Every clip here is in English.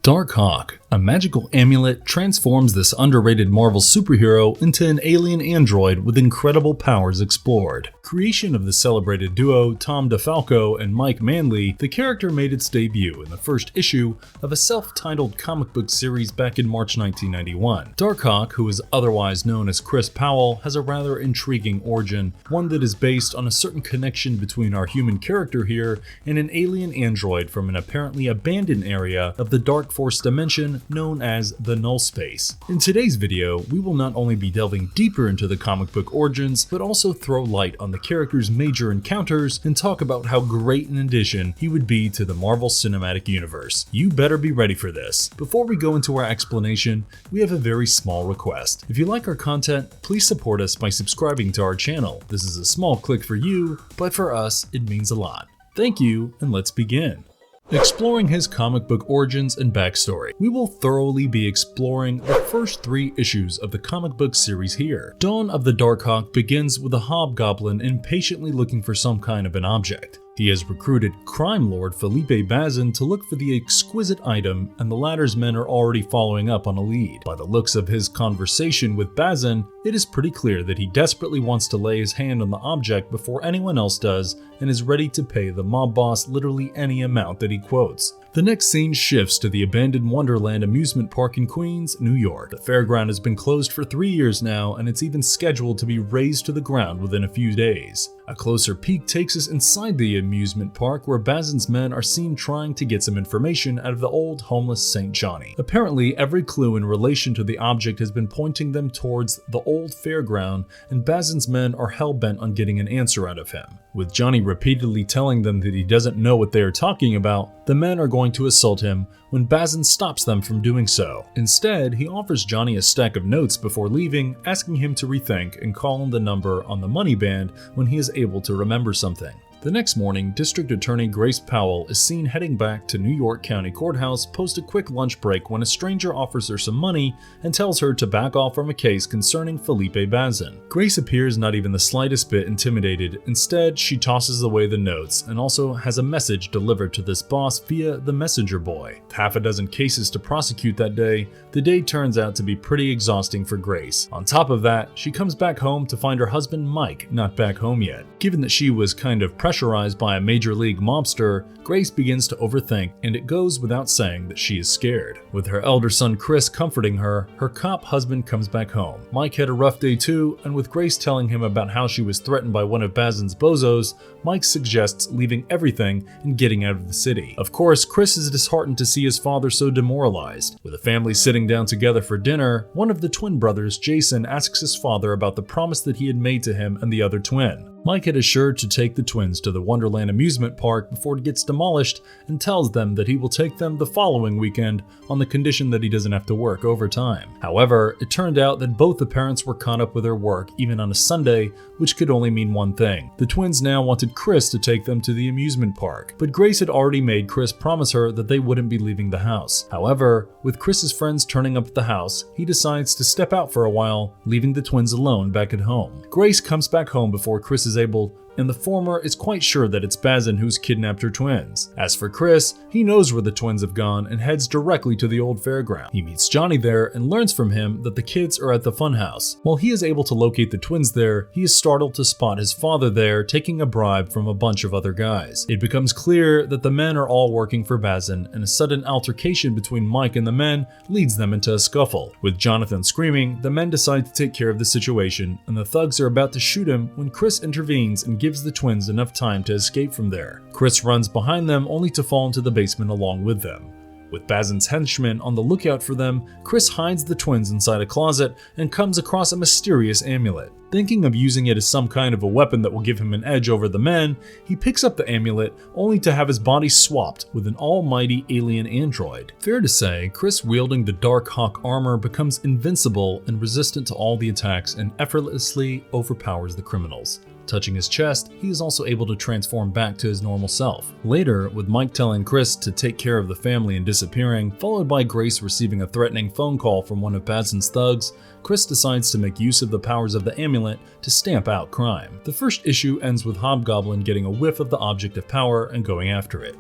Darkhawk, a magical amulet, transforms this underrated Marvel superhero into an alien android with incredible powers explored. Creation of the celebrated duo Tom DeFalco and Mike Manley, the character made its debut in the first issue of a self-titled comic book series back in March 1991. Darkhawk, who is otherwise known as Chris Powell, has a rather intriguing origin, one that is based on a certain connection between our human character here and an alien android from an apparently abandoned area of the Dark Force dimension known as the Null Space. In today's video, we will not only be delving deeper into the comic book origins, but also throw light on the character's major encounters and talk about how great an addition he would be to the Marvel Cinematic Universe. You better be ready for this. Before we go into our explanation, we have a very small request. If you like our content, please support us by subscribing to our channel. This is a small click for you, but for us, it means a lot. Thank you, and let's begin. Exploring his comic book origins and backstory, we will thoroughly be exploring the first 3 issues of the comic book series here. Dawn of the Darkhawk begins with a hobgoblin impatiently looking for some kind of an object. He has recruited crime lord Felipe Bazin to look for the exquisite item, and the latter's men are already following up on a lead. By the looks of his conversation with Bazin, it is pretty clear that he desperately wants to lay his hand on the object before anyone else does, and is ready to pay the mob boss literally any amount that he quotes. The next scene shifts to the abandoned Wonderland amusement park in Queens, New York. The fairground has been closed for 3 years now, and it's even scheduled to be razed to the ground within a few days. A closer peek takes us inside the amusement park, where Bazin's men are seen trying to get some information out of the old homeless St. Johnny. Apparently, every clue in relation to the object has been pointing them towards the old fairground, and Bazin's men are hell-bent on getting an answer out of him. With Johnny repeatedly telling them that he doesn't know what they are talking about, the men are going to assault him when Bazin stops them from doing so. Instead, he offers Johnny a stack of notes before leaving, asking him to rethink and call him the number on the money band when he is able to remember something. The next morning, District Attorney Grace Powell is seen heading back to New York County Courthouse post a quick lunch break when a stranger offers her some money and tells her to back off from a case concerning Felipe Bazin. Grace appears not even the slightest bit intimidated. Instead, she tosses away the notes and also has a message delivered to this boss via the messenger boy. With half a dozen cases to prosecute that day, the day turns out to be pretty exhausting for Grace. On top of that, she comes back home to find her husband Mike not back home yet. Given that she was kind of pressurized by a major league mobster, Grace begins to overthink, and it goes without saying that she is scared. With her elder son Chris comforting her, her cop husband comes back home. Mike had a rough day too, and with Grace telling him about how she was threatened by one of Bazin's bozos, Mike suggests leaving everything and getting out of the city. Of course, Chris is disheartened to see his father so demoralized. With the family sitting down together for dinner, one of the twin brothers, Jason, asks his father about the promise that he had made to him and the other twin. Mike had assured to take the twins to the Wonderland amusement park before it gets demolished, and tells them that he will take them the following weekend on the condition that he doesn't have to work overtime. However, it turned out that both the parents were caught up with their work even on a Sunday, which could only mean one thing. The twins now wanted Chris to take them to the amusement park, but Grace had already made Chris promise her that they wouldn't be leaving the house. However, with Chris's friends turning up at the house, he decides to step out for a while, leaving the twins alone back at home. Grace comes back home before Chris is able, and the former is quite sure that it's Bazin who's kidnapped her twins. As for Chris, he knows where the twins have gone and heads directly to the old fairground. He meets Johnny there and learns from him that the kids are at the funhouse. While he is able to locate the twins there, he is startled to spot his father there taking a bribe from a bunch of other guys. It becomes clear that the men are all working for Bazin, and a sudden altercation between Mike and the men leads them into a scuffle. With Jonathan screaming, the men decide to take care of the situation, and the thugs are about to shoot him when Chris intervenes and gives the twins enough time to escape from there. Chris runs behind them only to fall into the basement along with them. With Bazin's henchmen on the lookout for them, Chris hides the twins inside a closet and comes across a mysterious amulet. Thinking of using it as some kind of a weapon that will give him an edge over the men, he picks up the amulet only to have his body swapped with an almighty alien android. Fair to say, Chris wielding the Darkhawk armor becomes invincible and resistant to all the attacks and effortlessly overpowers the criminals. Touching his chest, he is also able to transform back to his normal self. Later, with Mike telling Chris to take care of the family and disappearing, followed by Grace receiving a threatening phone call from one of Bazin's thugs, Chris decides to make use of the powers of the amulet to stamp out crime. The first issue ends with Hobgoblin getting a whiff of the object of power and going after it.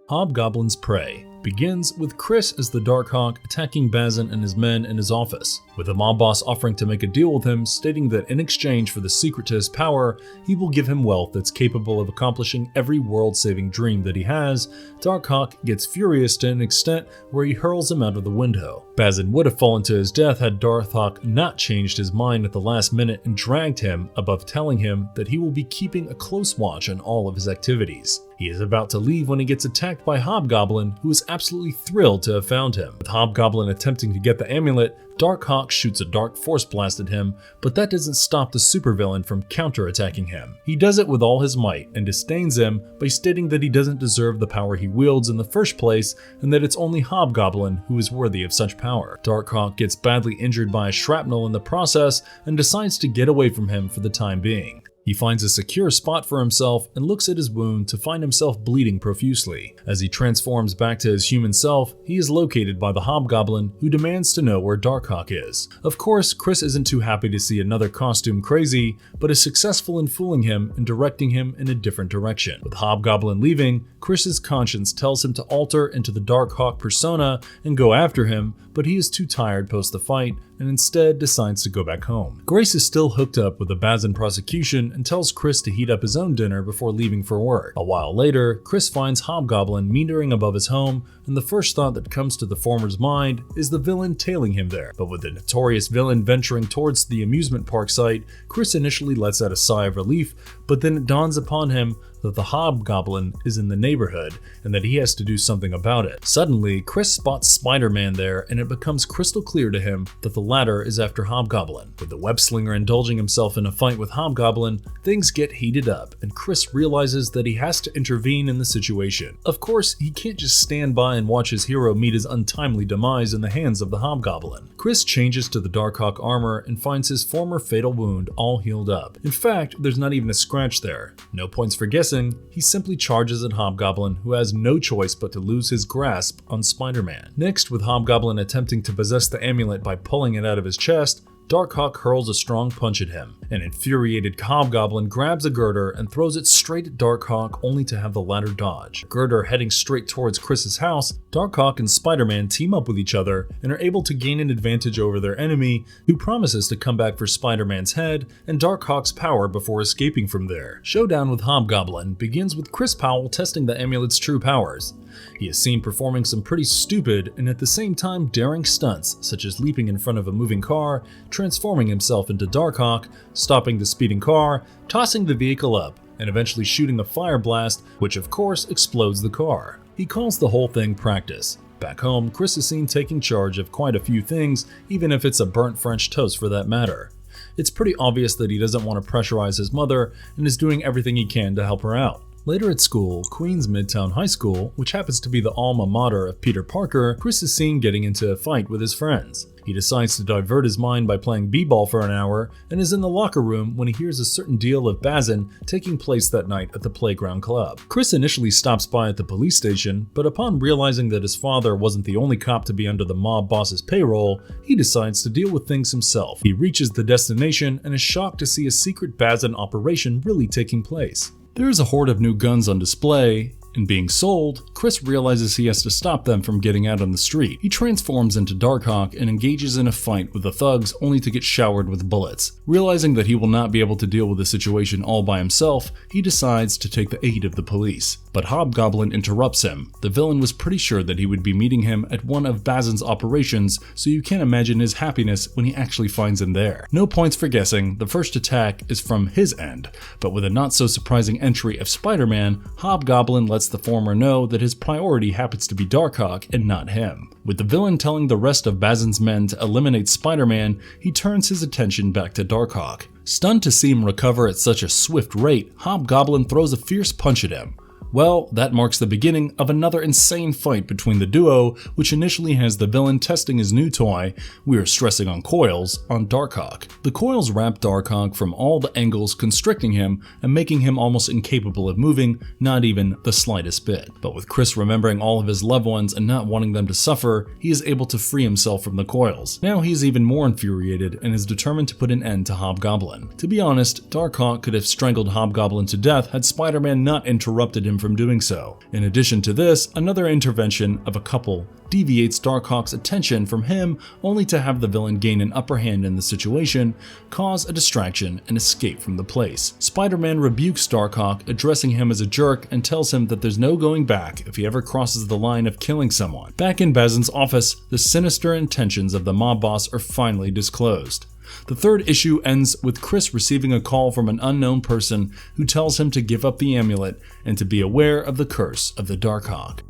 Hobgoblin's Prey. begins with Chris as the Darkhawk attacking Bazin and his men in his office, with the mob boss offering to make a deal with him, stating that in exchange for the secret to his power, he will give him wealth that's capable of accomplishing every world-saving dream that he has. Darkhawk gets furious to an extent where he hurls him out of the window. Bazin would have fallen to his death had Darkhawk not changed his mind at the last minute and dragged him, above telling him that he will be keeping a close watch on all of his activities. He is about to leave when he gets attacked by Hobgoblin, who is absolutely thrilled to have found him. With Hobgoblin attempting to get the amulet, Darkhawk shoots a dark force blast at him, but that doesn't stop the supervillain from counterattacking him. He does it with all his might and disdains him by stating that he doesn't deserve the power he wields in the first place and that it's only Hobgoblin who is worthy of such power. Darkhawk gets badly injured by a shrapnel in the process and decides to get away from him for the time being. He finds a secure spot for himself and looks at his wound to find himself bleeding profusely. As he transforms back to his human self, he is located by the Hobgoblin, who demands to know where Darkhawk is. Of course, Chris isn't too happy to see another costume crazy, but is successful in fooling him and directing him in a different direction. With Hobgoblin leaving, Chris's conscience tells him to alter into the Darkhawk persona and go after him, but he is too tired post the fight and instead decides to go back home. Grace is still hooked up with the Bazin prosecution and tells Chris to heat up his own dinner before leaving for work. A while later, Chris finds Hobgoblin meandering above his home, and the first thought that comes to the former's mind is the villain tailing him there. But with the notorious villain venturing towards the amusement park site, Chris initially lets out a sigh of relief, but then it dawns upon him that the Hobgoblin is in the neighborhood and that he has to do something about it. Suddenly, Chris spots Spider-Man there, and it becomes crystal clear to him that the latter is after Hobgoblin. With the web-slinger indulging himself in a fight with Hobgoblin, things get heated up, and Chris realizes that he has to intervene in the situation. Of course, he can't just stand by and watch his hero meet his untimely demise in the hands of the Hobgoblin. Chris changes to the Darkhawk armor and finds his former fatal wound all healed up. In fact, there's not even a scratch there. No points for guessing. He simply charges at Hobgoblin, who has no choice but to lose his grasp on Spider-Man. Next, with Hobgoblin attempting to possess the amulet by pulling it out of his chest, Darkhawk hurls a strong punch at him. An infuriated Hobgoblin grabs a girder and throws it straight at Darkhawk, only to have the latter dodge. Girder heading straight towards Chris's house, Darkhawk and Spider-Man team up with each other and are able to gain an advantage over their enemy, who promises to come back for Spider-Man's head and Darkhawk's power before escaping from there. Showdown with Hobgoblin begins with Chris Powell testing the amulet's true powers. He is seen performing some pretty stupid and at the same time daring stunts, such as leaping in front of a moving car, transforming himself into Darkhawk, stopping the speeding car, tossing the vehicle up, and eventually shooting a fire blast, which of course explodes the car. He calls the whole thing practice. Back home, Chris is seen taking charge of quite a few things, even if it's a burnt French toast for that matter. It's pretty obvious that he doesn't want to pressurize his mother and is doing everything he can to help her out. Later at school, Queens Midtown High School, which happens to be the alma mater of Peter Parker, Chris is seen getting into a fight with his friends. He decides to divert his mind by playing b-ball for an hour and is in the locker room when he hears a certain deal of Bazin taking place that night at the playground club. Chris initially stops by at the police station, but upon realizing that his father wasn't the only cop to be under the mob boss's payroll, he decides to deal with things himself. He reaches the destination and is shocked to see a secret Bazin operation really taking place. There is a horde of new guns on display, and being sold, Chris realizes he has to stop them from getting out on the street. He transforms into Darkhawk and engages in a fight with the thugs, only to get showered with bullets. Realizing that he will not be able to deal with the situation all by himself, he decides to take the aid of the police. But Hobgoblin interrupts him. The villain was pretty sure that he would be meeting him at one of Bazin's operations, so you can't imagine his happiness when he actually finds him there. No points for guessing, the first attack is from his end, but with a not so surprising entry of Spider-Man, Hobgoblin lets the former know that his priority happens to be Darkhawk and not him. With the villain telling the rest of Bazin's men to eliminate Spider-Man, he turns his attention back to Darkhawk. Stunned to see him recover at such a swift rate, Hobgoblin throws a fierce punch at him. Well, that marks the beginning of another insane fight between the duo, which initially has the villain testing his new toy, we are stressing on coils, on Darkhawk. The coils wrap Darkhawk from all the angles, constricting him and making him almost incapable of moving, not even the slightest bit. But with Chris remembering all of his loved ones and not wanting them to suffer, he is able to free himself from the coils. Now he is even more infuriated and is determined to put an end to Hobgoblin. To be honest, Darkhawk could have strangled Hobgoblin to death had Spider-Man not interrupted him from doing so. In addition to this, another intervention of a couple deviates Darkhawk's attention from him, only to have the villain gain an upper hand in the situation, cause a distraction, and escape from the place. Spider-Man rebukes Darkhawk, addressing him as a jerk, and tells him that there's no going back if he ever crosses the line of killing someone. Back in Bazin's office, the sinister intentions of the mob boss are finally disclosed. The third issue ends with Chris receiving a call from an unknown person who tells him to give up the amulet and to be aware of the curse of the Darkhawk.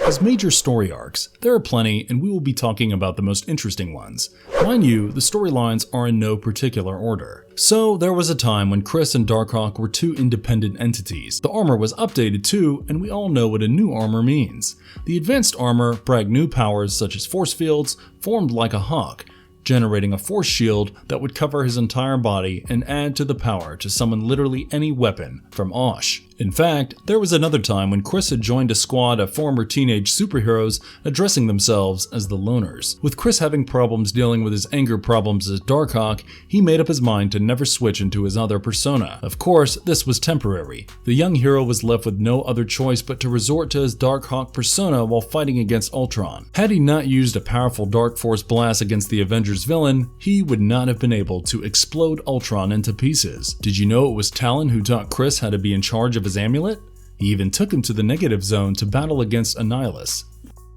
As major story arcs, there are plenty, and we will be talking about the most interesting ones. Mind you, the storylines are in no particular order. So there was a time when Chris and Darkhawk were two independent entities. The armor was updated too, and we all know what a new armor means. The advanced armor bragged new powers such as force fields, formed like a hawk, generating a force shield that would cover his entire body and add to the power to summon literally any weapon from Osh. In fact, there was another time when Chris had joined a squad of former teenage superheroes addressing themselves as the Loners. With Chris having problems dealing with his anger problems as Darkhawk, he made up his mind to never switch into his other persona. Of course, this was temporary. The young hero was left with no other choice but to resort to his Darkhawk persona while fighting against Ultron. Had he not used a powerful Dark Force blast against the Avengers villain, he would not have been able to explode Ultron into pieces. Did you know it was Talon who taught Chris how to be in charge of his amulet? He even took him to the negative zone to battle against Annihilus.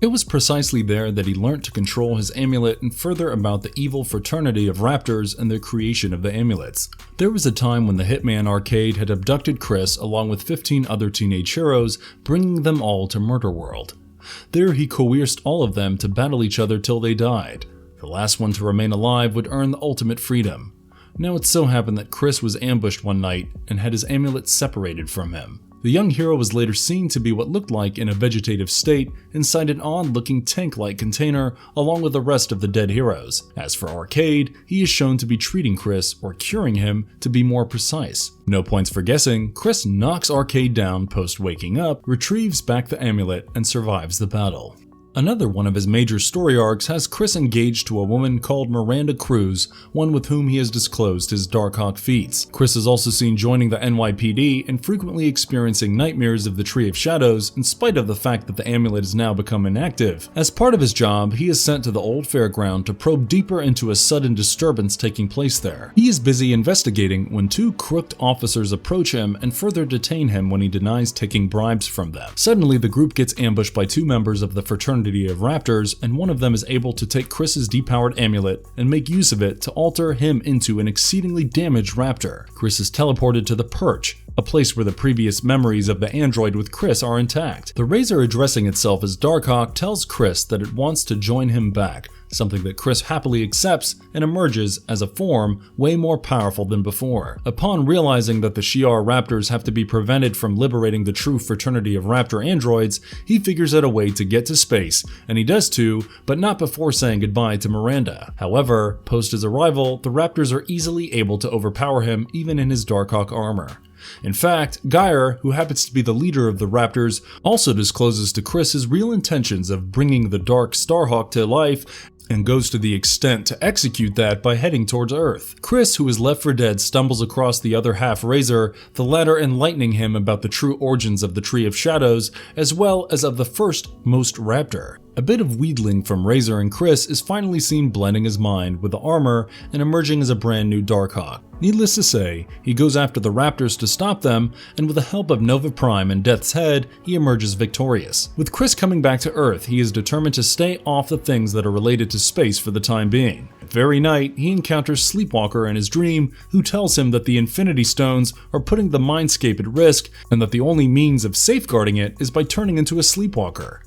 It was precisely there that he learnt to control his amulet and further about the evil fraternity of raptors and their creation of the amulets. There was a time when the Hitman Arcade had abducted Chris along with 15 other teenage heroes, bringing them all to Murder World. There he coerced all of them to battle each other till they died. The last one to remain alive would earn the ultimate freedom. Now it so happened that Chris was ambushed one night and had his amulet separated from him. The young hero was later seen to be what looked like in a vegetative state inside an odd-looking tank-like container along with the rest of the dead heroes. As for Arcade, he is shown to be treating Chris, or curing him, to be more precise. No points for guessing, Chris knocks Arcade down post-waking up, retrieves back the amulet, and survives the battle. Another one of his major story arcs has Chris engaged to a woman called Miranda Cruz, one with whom he has disclosed his Darkhawk feats. Chris is also seen joining the NYPD and frequently experiencing nightmares of the Tree of Shadows in spite of the fact that the amulet has now become inactive. As part of his job, he is sent to the old fairground to probe deeper into a sudden disturbance taking place there. He is busy investigating when two crooked officers approach him and further detain him when he denies taking bribes from them. Suddenly, the group gets ambushed by two members of the fraternity of raptors, and one of them is able to take Chris's depowered amulet and make use of it to alter him into an exceedingly damaged raptor. Chris is teleported to the Perch, a place where the previous memories of the android with Chris are intact. The Razor, addressing itself as Darkhawk, tells Chris that it wants to join him back, something that Chris happily accepts and emerges as a form way more powerful than before. Upon realizing that the Shi'ar raptors have to be prevented from liberating the true fraternity of raptor androids, he figures out a way to get to space, and he does too, but not before saying goodbye to Miranda. However, post his arrival, the raptors are easily able to overpower him even in his Darkhawk armor. In fact, Geyer, who happens to be the leader of the Raptors, also discloses to Chris his real intentions of bringing the Dark Starhawk to life, and goes to the extent to execute that by heading towards Earth. Chris, who is left for dead, stumbles across the other half Razor, the latter enlightening him about the true origins of the Tree of Shadows, as well as of the first most raptor. A bit of wheedling from Razor and Chris is finally seen blending his mind with the armor and emerging as a brand new Darkhawk. Needless to say, he goes after the Raptors to stop them, and with the help of Nova Prime and Death's Head, he emerges victorious. With Chris coming back to Earth, he is determined to stay off the things that are related to space for the time being. That very night, he encounters Sleepwalker in his dream, who tells him that the Infinity Stones are putting the Mindscape at risk, and that the only means of safeguarding it is by turning into a Sleepwalker.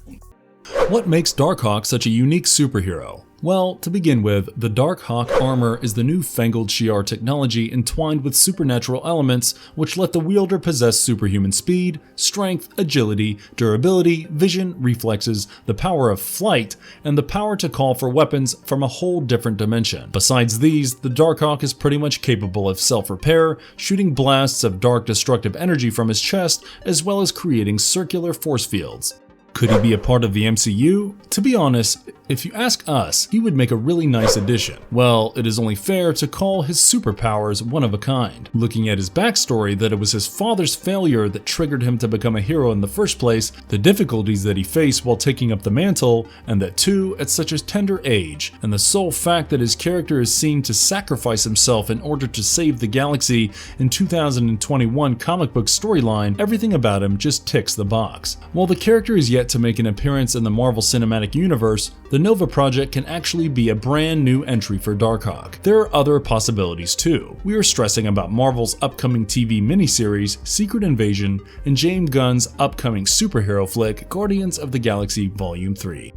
What makes Darkhawk such a unique superhero? Well, to begin with, the Darkhawk armor is the newfangled Shi'ar technology entwined with supernatural elements which let the wielder possess superhuman speed, strength, agility, durability, vision, reflexes, the power of flight, and the power to call for weapons from a whole different dimension. Besides these, the Darkhawk is pretty much capable of self-repair, shooting blasts of dark destructive energy from his chest, as well as creating circular force fields. Could he be a part of the MCU? To be honest, If you ask us, he would make a really nice addition. Well, it is only fair to call his superpowers one of a kind. Looking at his backstory, that it was his father's failure that triggered him to become a hero in the first place, the difficulties that he faced while taking up the mantle, and that too at such a tender age, and the sole fact that his character is seen to sacrifice himself in order to save the galaxy in 2021 comic book storyline, everything about him just ticks the box. While the character is yet to make an appearance in the Marvel Cinematic Universe, the Nova Project can actually be a brand new entry for Darkhawk. There are other possibilities too. We are stressing about Marvel's upcoming TV miniseries, Secret Invasion, and James Gunn's upcoming superhero flick, Guardians of the Galaxy Volume 3.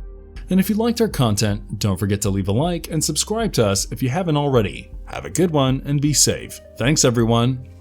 And if you liked our content, don't forget to leave a like and subscribe to us if you haven't already. Have a good one and be safe. Thanks everyone.